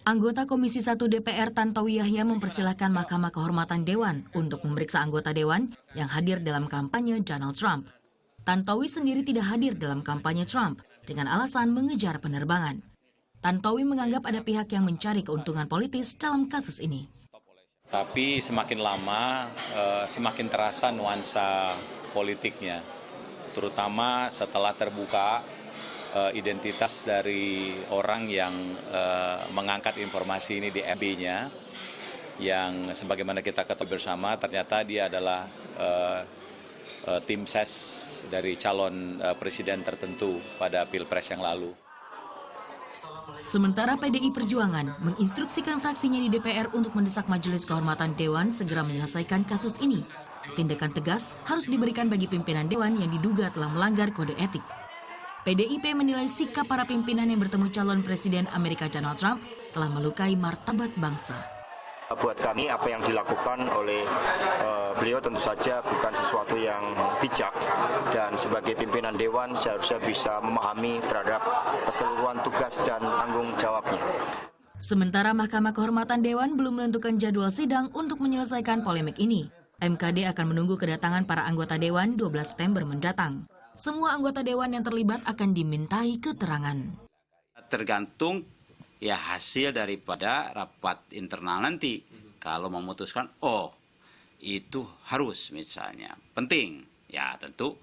Anggota Komisi 1 DPR Tantowi Yahya mempersilahkan Mahkamah Kehormatan Dewan untuk memeriksa anggota Dewan yang hadir dalam kampanye Donald Trump. Tantowi sendiri tidak hadir dalam kampanye Trump dengan alasan mengejar penerbangan. Tantowi menganggap ada pihak yang mencari keuntungan politis dalam kasus ini. Tapi semakin lama semakin terasa nuansa politiknya, terutama setelah terbuka identitas dari orang yang mengangkat informasi ini di FB-nya, yang sebagaimana kita ketahui bersama ternyata dia adalah tim ses dari calon presiden tertentu pada Pilpres yang lalu. Sementara PDI Perjuangan menginstruksikan fraksinya di DPR untuk mendesak Majelis Kehormatan Dewan segera menyelesaikan kasus ini. Tindakan tegas harus diberikan bagi pimpinan Dewan yang diduga telah melanggar kode etik. PDIP menilai sikap para pimpinan yang bertemu calon Presiden Amerika Donald Trump telah melukai martabat bangsa. Buat kami apa yang dilakukan oleh beliau tentu saja bukan sesuatu yang bijak, dan sebagai pimpinan Dewan seharusnya bisa memahami terhadap keseluruhan tugas dan tanggung jawabnya. Sementara Mahkamah Kehormatan Dewan belum menentukan jadwal sidang untuk menyelesaikan polemik ini. MKD akan menunggu kedatangan para anggota Dewan 12 September mendatang. Semua anggota Dewan yang terlibat akan dimintai keterangan. Tergantung ya hasil daripada rapat internal nanti. Kalau memutuskan, itu harus misalnya penting, ya tentu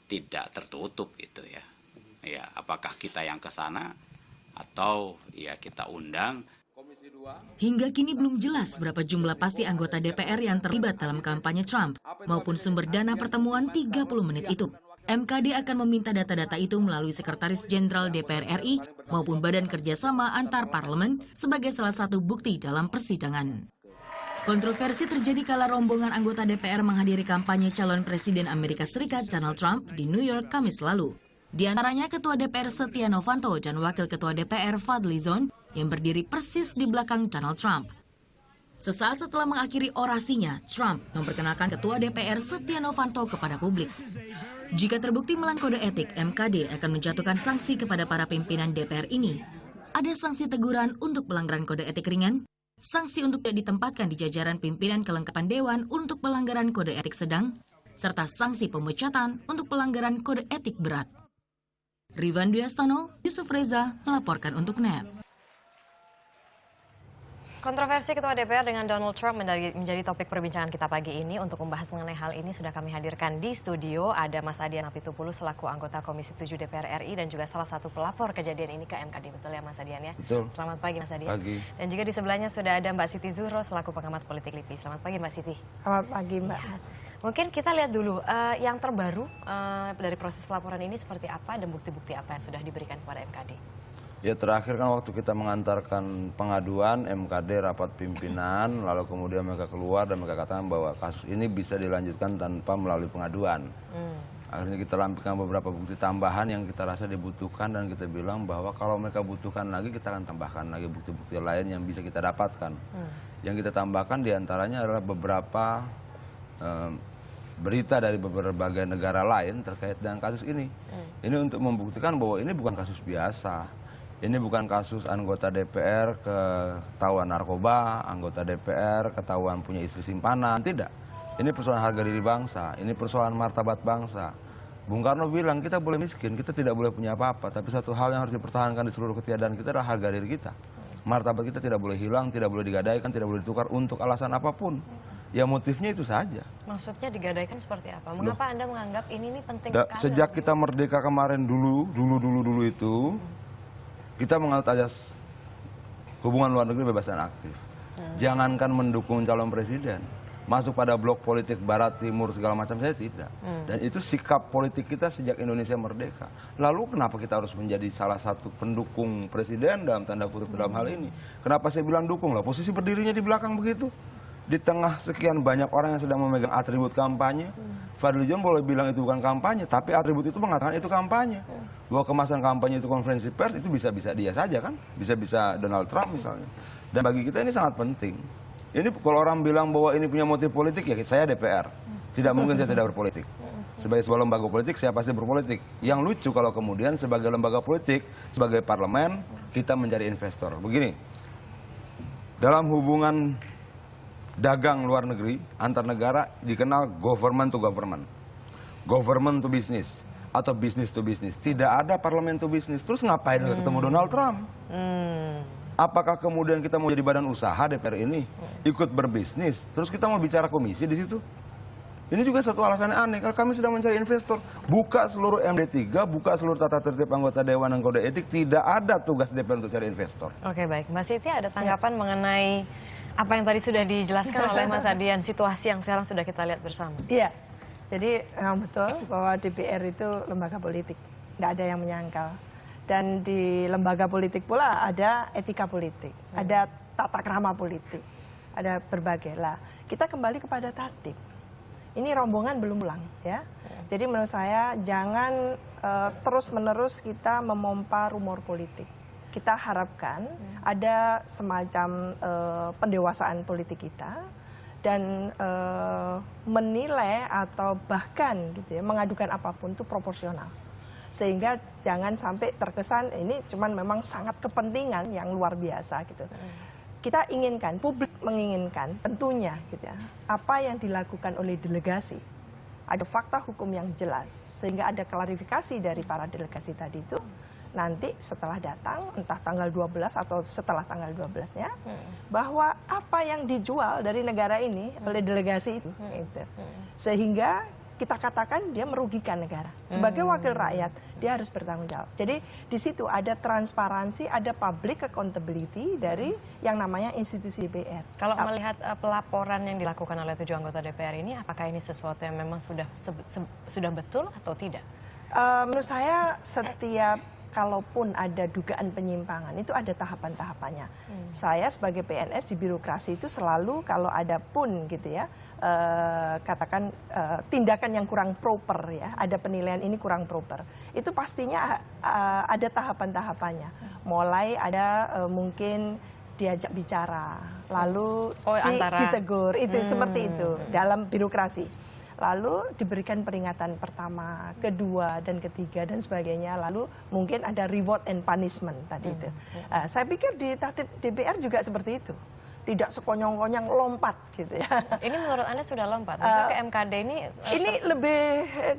tidak tertutup gitu ya. Ya, apakah kita yang ke sana atau ya kita undang. Hingga kini belum jelas berapa jumlah pasti anggota DPR yang terlibat dalam kampanye Trump maupun sumber dana pertemuan 30 menit itu. MKD akan meminta data-data itu melalui Sekretaris Jenderal DPR RI maupun Badan Kerjasama Antar Parlemen sebagai salah satu bukti dalam persidangan. Kontroversi terjadi kala rombongan anggota DPR menghadiri kampanye calon Presiden Amerika Serikat Donald Trump di New York Kamis lalu. Di antaranya Ketua DPR Setia Novanto dan Wakil Ketua DPR Fadly Zon yang berdiri persis di belakang Donald Trump. Sesaat setelah mengakhiri orasinya, Trump memperkenalkan Ketua DPR Setia Novanto kepada publik. Jika terbukti melanggar kode etik, MKD akan menjatuhkan sanksi kepada para pimpinan DPR ini. Ada sanksi teguran untuk pelanggaran kode etik ringan, sanksi untuk tidak ditempatkan di jajaran pimpinan kelengkapan Dewan untuk pelanggaran kode etik sedang, serta sanksi pemecatan untuk pelanggaran kode etik berat. Rivan Duyastono, Yusuf Reza melaporkan untuk NET. Kontroversi Ketua DPR dengan Donald Trump menjadi topik perbincangan kita pagi ini. Untuk membahas mengenai hal ini sudah kami hadirkan di studio. Ada Mas Adian Apitupulu selaku anggota Komisi 7 DPR RI dan juga salah satu pelapor kejadian ini ke MKD. Betul ya Mas Adian ya? Betul. Selamat pagi Mas Adian. Pagi. Dan juga di sebelahnya sudah ada Mbak Siti Zuhro selaku pengamat politik LIPI. Selamat pagi Mbak Siti. Selamat pagi Mbak. Mungkin kita lihat dulu yang terbaru dari proses pelaporan ini seperti apa dan bukti-bukti apa yang sudah diberikan kepada MKD. Ya terakhir kan waktu kita mengantarkan pengaduan MKD rapat pimpinan, lalu kemudian mereka keluar dan mereka katakan bahwa kasus ini bisa dilanjutkan tanpa melalui pengaduan. Akhirnya kita lampirkan beberapa bukti tambahan yang kita rasa dibutuhkan dan kita bilang bahwa kalau mereka butuhkan lagi kita akan tambahkan lagi bukti-bukti lain yang bisa kita dapatkan. Yang kita tambahkan diantaranya adalah beberapa berita dari berbagai negara lain terkait dengan kasus ini. Ini untuk membuktikan bahwa ini bukan kasus biasa. Ini bukan kasus anggota DPR ketahuan narkoba, anggota DPR ketahuan punya istri simpanan, tidak. Ini persoalan harga diri bangsa, ini persoalan martabat bangsa. Bung Karno bilang kita boleh miskin, kita tidak boleh punya apa-apa, tapi satu hal yang harus dipertahankan di seluruh ketiadaan kita adalah harga diri kita. Martabat kita tidak boleh hilang, tidak boleh digadaikan, tidak boleh ditukar untuk alasan apapun. Ya motifnya itu saja. Maksudnya digadaikan seperti apa? Mengapa Anda menganggap ini penting sekali? Sejak kita merdeka kemarin dulu itu, kita menganut azas hubungan luar negeri bebas dan aktif. Jangankan mendukung calon presiden, masuk pada blok politik barat, timur, segala macam, saya tidak. Dan itu sikap politik kita sejak Indonesia merdeka. Lalu kenapa kita harus menjadi salah satu pendukung presiden dalam tanda kutip dalam hal ini? Kenapa saya bilang dukung? Lah posisi berdirinya di belakang begitu. Di tengah sekian banyak orang yang sedang memegang atribut kampanye, Fadly Zon boleh bilang itu bukan kampanye, tapi atribut itu mengatakan itu kampanye. Bahwa kemasan kampanye itu konferensi pers, itu bisa-bisa dia saja kan, bisa-bisa Donald Trump misalnya. Dan bagi kita ini sangat penting. Ini kalau orang bilang bahwa ini punya motif politik, ya saya DPR. Tidak mungkin saya tidak berpolitik. Sebagai sebuah lembaga politik, saya pasti berpolitik. Yang lucu kalau kemudian sebagai lembaga politik, sebagai parlemen, kita menjadi investor. Begini, Dalam hubungan dagang luar negeri, antar negara dikenal government to government. Government to business. Atau business to business. Tidak ada parlemen to business. Terus ngapain ketemu Donald Trump? Apakah kemudian kita mau jadi badan usaha DPR ini? Ikut berbisnis. Terus kita mau bicara komisi di situ? Ini juga satu alasan aneh. Kalau kami sedang mencari investor, buka seluruh MD3, buka seluruh tata tertib anggota Dewan dan Kode Etik, tidak ada tugas DPR untuk cari investor. Oke, baik. Mbak Siti ada tanggapan mengenai apa yang tadi sudah dijelaskan oleh Mas Adian, situasi yang sekarang sudah kita lihat bersama? Iya, jadi memang betul bahwa DPR itu lembaga politik, tidak ada yang menyangkal. Dan di lembaga politik pula ada etika politik, ada tata krama politik, ada berbagai lah. Kita kembali kepada tatib. Ini rombongan belum pulang, ya. Jadi menurut saya jangan terus-menerus kita memompa rumor politik. Kita harapkan ada semacam pendewasaan politik kita dan menilai atau bahkan gitu ya, mengadukan apapun itu proporsional. Sehingga jangan sampai terkesan ini cuman memang sangat kepentingan yang luar biasa gitu. Kita inginkan, publik menginginkan tentunya gitu ya, apa yang dilakukan oleh delegasi. Ada fakta hukum yang jelas, sehingga ada klarifikasi dari para delegasi tadi itu. Nanti setelah datang, entah tanggal 12 atau setelah tanggal 12-nya, bahwa apa yang dijual dari negara ini oleh delegasi itu. Gitu. Sehingga kita katakan dia merugikan negara. Sebagai wakil rakyat, dia harus bertanggung jawab. Jadi di situ ada transparansi, ada public accountability dari yang namanya institusi DPR. Kalau melihat pelaporan yang dilakukan oleh 7 anggota DPR ini, apakah ini sesuatu yang memang sudah betul atau tidak? Menurut saya setiap kalaupun ada dugaan penyimpangan itu ada tahapan-tahapannya. Saya sebagai PNS di birokrasi itu selalu kalau ada pun gitu ya, katakan tindakan yang kurang proper ya, ada penilaian ini kurang proper, itu pastinya ada tahapan-tahapannya. Mulai ada mungkin diajak bicara, lalu ditegur, itu seperti itu dalam birokrasi. Lalu diberikan peringatan pertama, kedua, dan ketiga, dan sebagainya. Lalu mungkin ada reward and punishment tadi itu. Saya pikir di tatib DPR juga seperti itu. Tidak sekonyong-konyong lompat gitu ya. Ini menurut Anda sudah lompat? Maksudnya ke MKD ini... Ini lebih,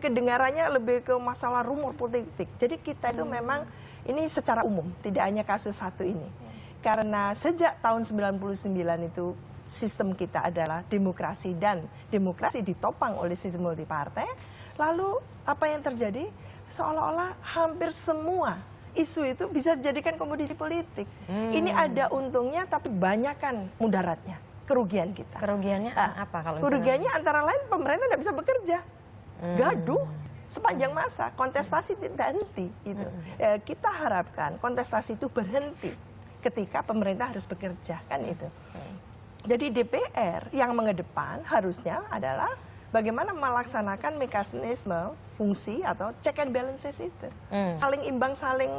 kedengarannya lebih ke masalah rumor politik. Jadi kita itu memang, ini secara umum, tidak hanya kasus satu ini. Karena sejak tahun 99 itu, sistem kita adalah demokrasi dan demokrasi ditopang oleh sistem multipartai. Lalu apa yang terjadi? Seolah-olah hampir semua isu itu bisa dijadikan komoditi politik. Ini ada untungnya tapi banyak kan mudaratnya, kerugian kita. Kerugiannya apa kalau kerugiannya antara lain pemerintah tidak bisa bekerja. Gaduh sepanjang masa, kontestasi tidak henti gitu. Kita harapkan kontestasi itu berhenti ketika pemerintah harus bekerja kan itu. Jadi DPR yang mengedepan harusnya adalah bagaimana melaksanakan mekanisme fungsi atau check and balances itu. Saling imbang, saling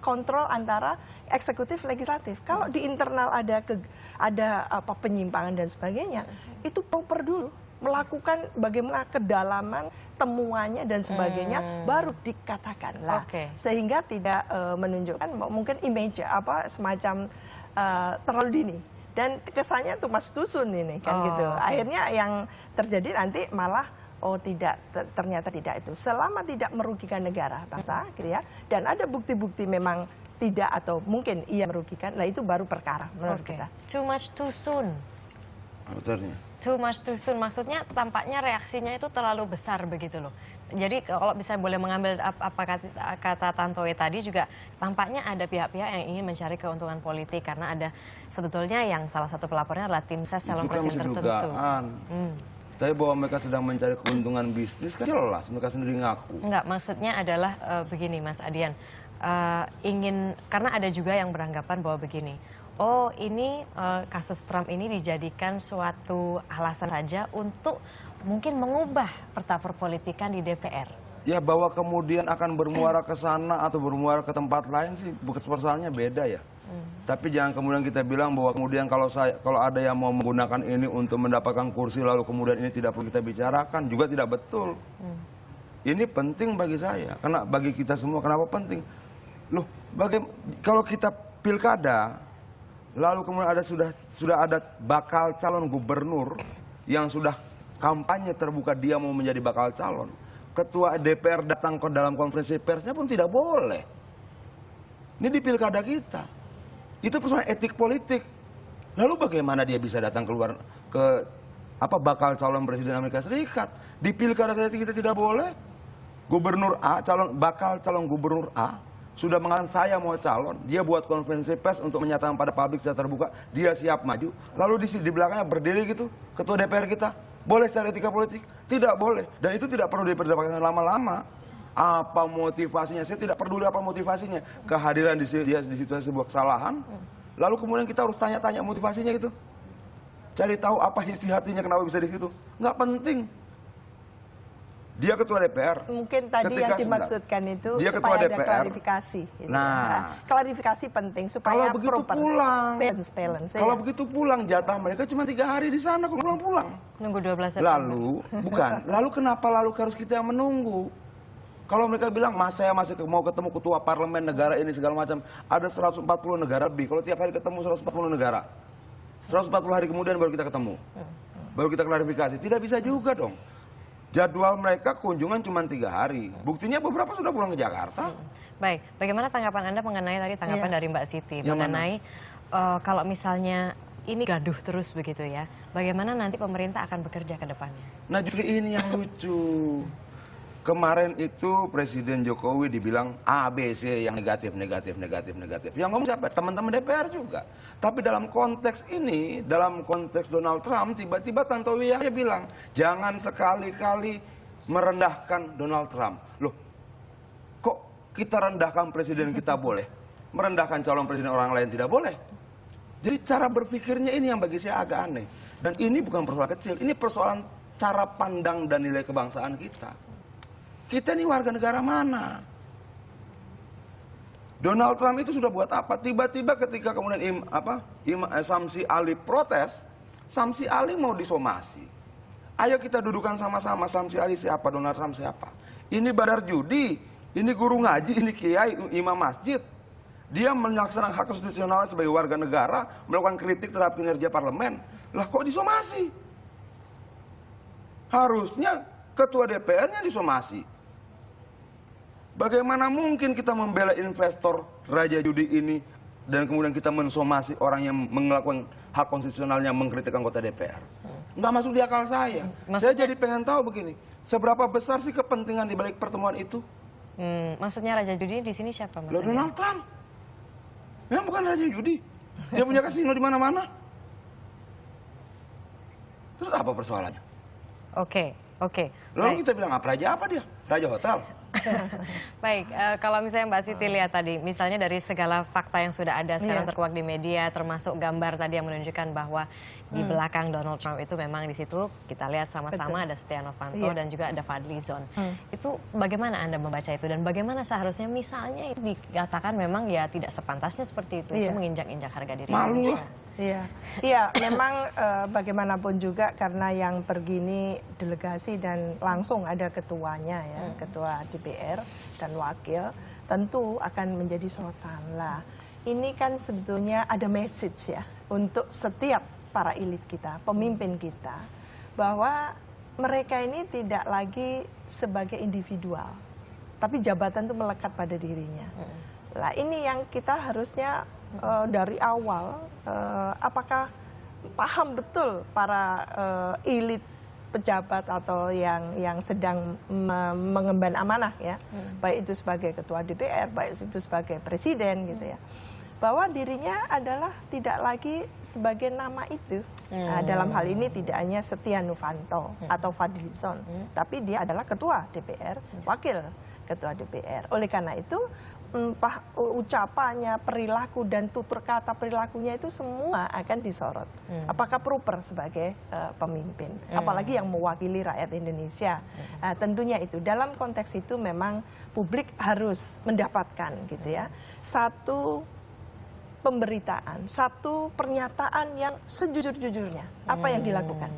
kontrol antara eksekutif legislatif. Kalau di internal ada penyimpangan dan sebagainya, itu proper dulu. Melakukan bagaimana kedalaman temuannya dan sebagainya baru dikatakan lah. Sehingga tidak menunjukkan mungkin image semacam terlalu dini. Dan kesannya Tumas Tusun ini kan gitu. Akhirnya yang terjadi nanti malah ternyata tidak itu. Selama tidak merugikan negara, bangsa gitu ya. Dan ada bukti-bukti memang tidak atau mungkin ia merugikan, lah itu baru perkara menurut kita. Too much too soon. Betulnya. Too much too soon maksudnya tampaknya reaksinya itu terlalu besar begitu loh. Jadi kalau bisa boleh mengambil apa kata Tantowi tadi juga tampaknya ada pihak-pihak yang ingin mencari keuntungan politik karena ada sebetulnya yang salah satu pelapornya adalah tim ses calon presiden tertentu. Tapi bahwa mereka sedang mencari keuntungan bisnis kan jelas mereka sendiri ngaku. Enggak, maksudnya adalah begini Mas Adian, karena ada juga yang beranggapan bahwa begini. Oh ini kasus Trump ini dijadikan suatu alasan saja untuk mungkin mengubah peta perpolitikan di DPR. Ya bahwa kemudian akan bermuara ke sana atau bermuara ke tempat lain sih persoalannya beda ya. Tapi jangan kemudian kita bilang bahwa kemudian kalau ada yang mau menggunakan ini untuk mendapatkan kursi lalu kemudian ini tidak perlu kita bicarakan juga tidak betul. Ini penting bagi saya karena bagi kita semua kenapa penting? Loh, kalau kita pilkada Lalu kemudian sudah ada bakal calon gubernur yang sudah kampanye terbuka dia mau menjadi bakal calon. Ketua DPR datang ke dalam konferensi persnya pun tidak boleh. Ini di pilkada kita. Itu persoalan etik politik. Lalu bagaimana dia bisa datang keluar ke bakal calon presiden Amerika Serikat? Di pilkada kita tidak boleh. Gubernur A, bakal calon gubernur A sudah mengatakan saya mau calon. Dia buat konferensi pers untuk menyatakan pada publik secara terbuka dia siap maju. Lalu di belakangnya berdiri gitu ketua DPR kita. Boleh secara etika politik? Tidak boleh. Dan itu tidak perlu diperdebatkan lama-lama. Apa motivasinya? Saya tidak peduli apa motivasinya. Kehadiran di situasi sebuah kesalahan. Lalu kemudian kita harus tanya-tanya motivasinya gitu. Cari tahu apa isi hatinya kenapa bisa di situ. Nggak penting. Dia ketua DPR. Mungkin tadi yang dimaksudkan itu supaya ada klarifikasi. Gitu. Nah, klarifikasi penting supaya kalau begitu proper. pulang, balance, kalau begitu pulang jatah mereka cuma 3 hari di sana, kok pulang. Nunggu 12 September. Lalu kenapa harus kita yang menunggu? Kalau mereka bilang, saya masih mau ketemu ketua parlemen negara ini segala macam, ada 140 negara lebih. Kalau tiap hari ketemu 140 negara, 140 hari kemudian baru kita ketemu, baru kita klarifikasi. Tidak bisa juga dong. Jadwal mereka kunjungan cuma 3 hari. Buktinya beberapa sudah pulang ke Jakarta. Baik, bagaimana tanggapan Anda mengenai tadi tanggapan dari Mbak Siti mengenai kalau misalnya ini gaduh terus begitu ya, bagaimana nanti pemerintah akan bekerja ke depannya? Nah justru ini yang lucu. Kemarin itu Presiden Jokowi dibilang A, B, C yang negatif. Yang ngomong siapa? Teman-teman DPR juga. Tapi dalam konteks ini, dalam konteks Donald Trump, tiba-tiba Tantowi Yahya bilang, jangan sekali-kali merendahkan Donald Trump. Loh, kok kita rendahkan presiden kita boleh? Merendahkan calon presiden orang lain tidak boleh? Jadi cara berpikirnya ini yang bagi saya agak aneh. Dan ini bukan persoalan kecil, ini persoalan cara pandang dan nilai kebangsaan kita. Kita ini warga negara mana? Donald Trump itu sudah buat apa? Tiba-tiba ketika kemudian Samsi Ali protes, Samsi Ali mau disomasi. Ayo kita dudukan sama-sama, Samsi Ali siapa, Donald Trump siapa. Ini badar judi, ini guru ngaji, ini kiai, imam masjid. Dia melaksanakan hak konstitusional sebagai warga negara, melakukan kritik terhadap kinerja parlemen. Lah kok disomasi? Harusnya ketua DPR-nya disomasi. Bagaimana mungkin kita membela investor raja judi ini dan kemudian kita mensomasi orang yang melakukan hak konstitusionalnya mengkritik anggota DPR? Nggak masuk di akal saya. Saya jadi pengen tahu begini, seberapa besar sih kepentingan di balik pertemuan itu? Maksudnya raja judi di sini siapa? Loh, Donald Trump. Memang bukan raja judi. Dia punya kasino di mana-mana. Terus apa persoalannya? Oke. Lalu kita bilang raja apa dia? Raja hotel. Baik, kalau misalnya Mbak Siti lihat tadi, misalnya dari segala fakta yang sudah ada sekarang terkuak di media, termasuk gambar tadi yang menunjukkan bahwa di belakang Donald Trump itu memang di situ kita lihat sama-sama ada Setia Novanto dan juga ada Fadly Zon. Itu bagaimana Anda membaca itu dan bagaimana seharusnya misalnya itu dikatakan memang ya tidak sepantasnya seperti itu menginjak-injak harga diri. Malu lah. Iya, memang bagaimanapun juga karena yang pergi ini delegasi dan langsung ada ketuanya ya, ketua DPR dan wakil, tentu akan menjadi sorotan lah. Ini kan sebetulnya ada message ya untuk setiap para elit kita, pemimpin kita, bahwa mereka ini tidak lagi sebagai individual, tapi jabatan itu melekat pada dirinya. Lah ini yang kita harusnya dari awal, apakah paham betul para elit pejabat atau yang sedang mengemban amanah ya, baik itu sebagai ketua DPR, baik itu sebagai presiden gitu ya, bahwa dirinya adalah tidak lagi sebagai nama itu. Nah, dalam hal ini tidak hanya Setia Novanto atau Fadly Zon, tapi dia adalah ketua DPR, wakil ketua DPR. Oleh karena itu ucapannya, perilaku dan tutur kata perilakunya itu semua akan disorot. Apakah proper sebagai pemimpin, apalagi yang mewakili rakyat Indonesia. Tentunya itu dalam konteks itu memang publik harus mendapatkan gitu ya satu pemberitaan, satu pernyataan yang sejujur-jujurnya apa yang dilakukan.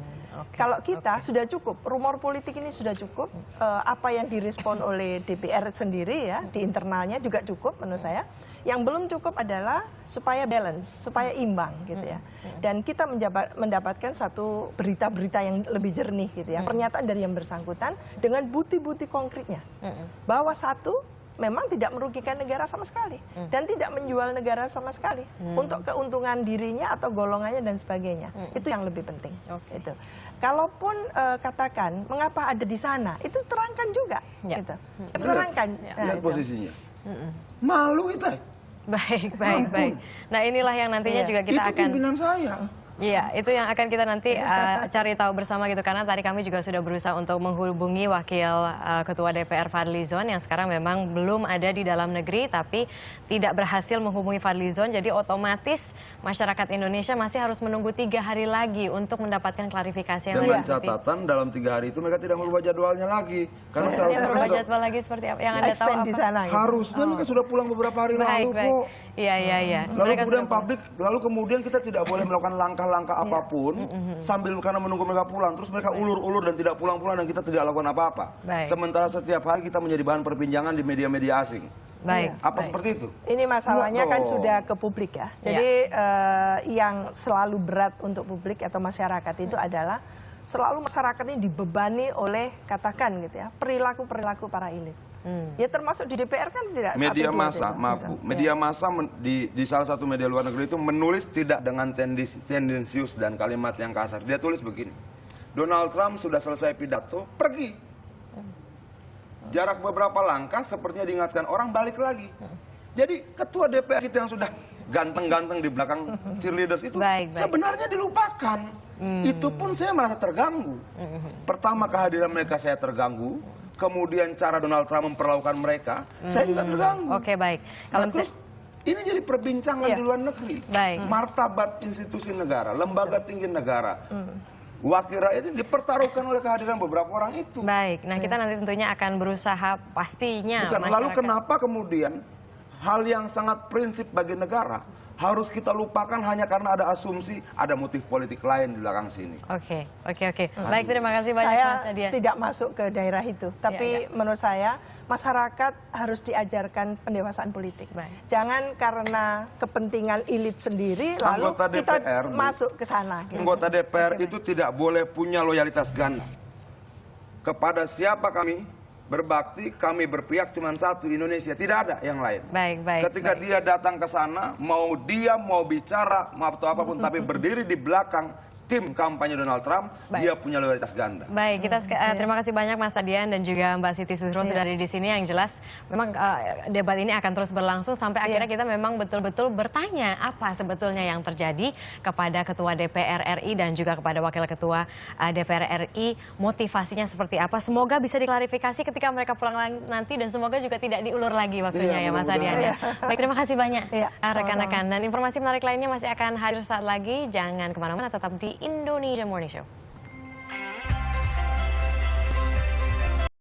Kalau kita sudah cukup, rumor politik ini sudah cukup, apa yang direspon oleh DPR sendiri ya, di internalnya juga cukup menurut saya. Yang belum cukup adalah supaya balance, supaya imbang gitu ya. Dan kita mendapatkan satu berita-berita yang lebih jernih gitu ya, pernyataan dari yang bersangkutan dengan bukti-bukti konkretnya. Bahwa satu, memang tidak merugikan negara sama sekali dan tidak menjual negara sama sekali untuk keuntungan dirinya atau golongannya dan sebagainya. Itu yang lebih penting. Itu. Kalaupun katakan mengapa ada di sana, itu terangkan juga. Gitu. Terangkan. Lihat posisinya. Malu kita. Baik. Nah inilah yang nantinya juga kita itu akan. pimpinan saya. Iya, itu yang akan kita nanti cari tahu bersama gitu. Karena tadi kami juga sudah berusaha untuk menghubungi Wakil Ketua DPR Fadlizon yang sekarang memang belum ada di dalam negeri, tapi tidak berhasil menghubungi Fadlizon. Jadi otomatis masyarakat Indonesia masih harus menunggu 3 hari lagi untuk mendapatkan klarifikasi yang Dengan lain. catatan dalam 3 hari itu mereka tidak merubah jadwalnya lagi. Karena Yang berubah jadwal lagi seperti apa? Yang Anda tahu Extend di apa? sana. Gitu. harusnya mereka sudah pulang beberapa hari lalu kok. Iya. Lalu Mereka kemudian sudah publik, lalu kemudian kita tidak boleh melakukan langkah-langkah apapun sambil karena menunggu mereka pulang. Terus mereka ulur-ulur dan tidak pulang-pulang dan kita tidak lakukan apa-apa. Baik. Sementara setiap hari kita menjadi bahan perbincangan di media-media asing. Baik. Apa seperti itu? Ini masalahnya kan Enggak sudah ke publik ya. Jadi yang selalu berat untuk publik atau masyarakat itu adalah selalu masyarakat ini dibebani oleh katakan gitu ya perilaku-perilaku para elit. Ya termasuk di DPR kan tidak Media satu, dua, massa, gitu. maaf Bu. Media massa di salah satu media luar negeri itu menulis tidak dengan tendensius dan kalimat yang kasar. Dia tulis begini, Donald Trump sudah selesai pidato, pergi. Jarak beberapa langkah sepertinya diingatkan orang balik lagi. Jadi ketua DPR kita yang sudah ganteng-ganteng di belakang cheerleaders itu sebenarnya dilupakan. Itu pun saya merasa terganggu. Pertama kehadiran mereka saya terganggu. Kemudian cara Donald Trump memperlakukan mereka, saya juga terganggu. Oke, baik. Nah, terus ini jadi perbincangan di luar negeri. Baik. Martabat institusi negara, lembaga tinggi negara, wakil rakyat ini dipertaruhkan oleh kehadiran beberapa orang itu. Baik, nah kita nanti tentunya akan berusaha pastinya. Bukan, lalu kenapa kemudian hal yang sangat prinsip bagi negara harus kita lupakan hanya karena ada asumsi ada motif politik lain di belakang sini. Oke. Baik, terima kasih banyak Saya Mas Adian. tidak masuk ke daerah itu, tapi menurut saya masyarakat harus diajarkan pendewasaan politik. Baik. Jangan karena kepentingan elit sendiri lalu Anggota kita DPR, Bu, masuk ke sana. Gitu. Anggota DPR itu tidak boleh punya loyalitas ganda. Kepada siapa kami berbakti, kami berpihak cuma satu, Indonesia, tidak ada yang lain. Baik. Ketika dia datang ke sana, mau diam, mau bicara, mau atau apapun, tapi berdiri di belakang tim kampanye Donald Trump, dia punya loyalitas ganda. Baik, kita terima kasih banyak Mas Adian dan juga Mbak Siti Zuhro sudah ada di sini. Yang jelas memang debat ini akan terus berlangsung sampai akhirnya kita memang betul-betul bertanya apa sebetulnya yang terjadi kepada Ketua DPR RI dan juga kepada Wakil Ketua DPR RI, motivasinya seperti apa. Semoga bisa diklarifikasi ketika mereka pulang nanti dan semoga juga tidak diulur lagi waktunya ya Mas Adian. Baik, terima kasih banyak rekan-rekan, dan informasi menarik lainnya masih akan hadir saat lagi. Jangan kemana-mana, tetap di Indonesia Morning Show.